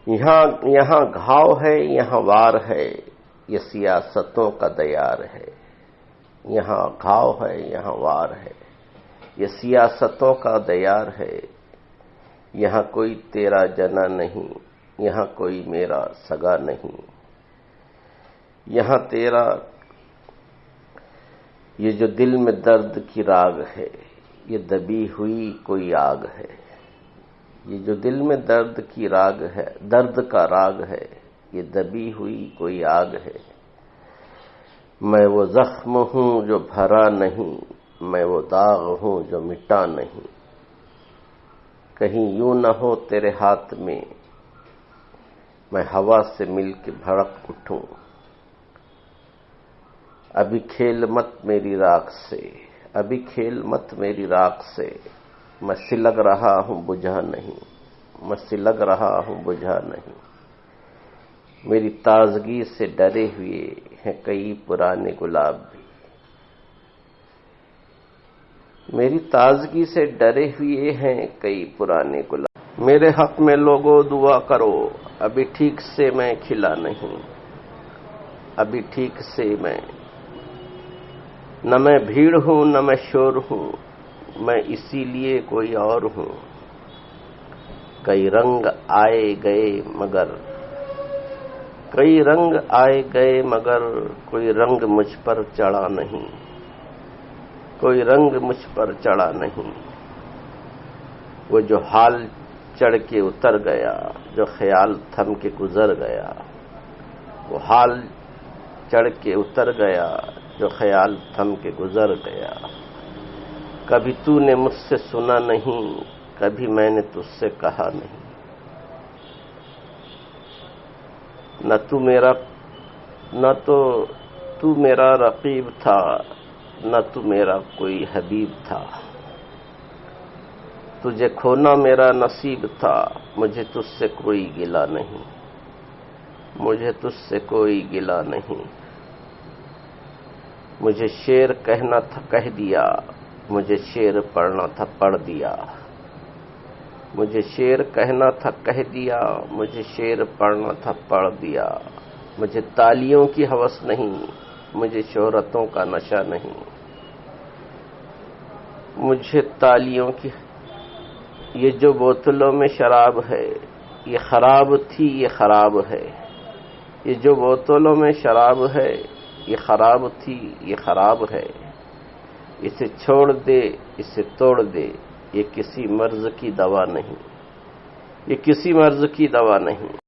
یہاں گھاؤ ہے، یہاں وار ہے، یہ سیاستوں کا دیار ہے۔ یہاں گھاؤ ہے، یہاں وار ہے، یہ سیاستوں کا دیار ہے۔ یہاں کوئی تیرا جنا نہیں، یہاں کوئی میرا سگا نہیں۔ یہاں تیرا یہ جو دل میں درد کی راگ ہے، یہ دبی ہوئی کوئی آگ ہے۔ یہ جو دل میں درد کی راگ ہے، درد کا راگ ہے، یہ دبی ہوئی کوئی آگ ہے۔ میں وہ زخم ہوں جو بھرا نہیں، میں وہ داغ ہوں جو مٹا نہیں۔ کہیں یوں نہ ہو تیرے ہاتھ میں میں ہوا سے مل کے بھڑک اٹھوں۔ ابھی کھیل مت میری راکھ سے، ابھی کھیل مت میری راکھ سے، میں سلگ رہا ہوں بجھا نہیں، میں سلگ رہا ہوں بجھا نہیں۔ میری تازگی سے ڈرے ہوئے ہیں کئی پرانے گلاب بھی، میری تازگی سے ڈرے ہوئے ہیں کئی پرانے گلاب۔ میرے حق میں لوگوں دعا کرو، ابھی ٹھیک سے میں کھلا نہیں، ابھی ٹھیک سے نہ میں بھیڑ ہوں نہ میں شور ہوں، میں اسی لیے کوئی اور ہوں۔ کئی رنگ آئے گئے مگر کوئی رنگ مجھ پر چڑھا نہیں، کوئی رنگ مجھ پر چڑھا نہیں۔ وہ جو حال چڑھ کے اتر گیا، جو خیال تھم کے گزر گیا، وہ حال چڑھ کے اتر گیا، جو خیال تھم کے گزر گیا۔ کبھی تو نے مجھ سے سنا نہیں، کبھی میں نے تجھ سے کہا نہیں۔ نہ تو میرا رقیب تھا، نہ تو میرا کوئی حبیب تھا۔ تجھے کھونا میرا نصیب تھا، مجھے تجھ سے کوئی گلہ نہیں، مجھے تجھ سے کوئی گلہ نہیں۔ مجھے شعر کہنا تھا کہہ دیا، مجھے شعر پڑھنا تھا پڑھ دیا۔ مجھے شعر کہنا تھا کہہ دیا، مجھے شعر پڑھنا تھا پڑھ دیا۔ مجھے تالیوں کی ہوس نہیں، مجھے شہرتوں کا نشہ نہیں۔ مجھے تالیوں کی یہ جو بوتلوں میں شراب ہے، یہ خراب تھی یہ خراب ہے۔ یہ جو بوتلوں میں شراب ہے، یہ خراب تھی یہ خراب ہے۔ اسے چھوڑ دے اسے توڑ دے، یہ کسی مرض کی دوا نہیں، یہ کسی مرض کی دوا نہیں۔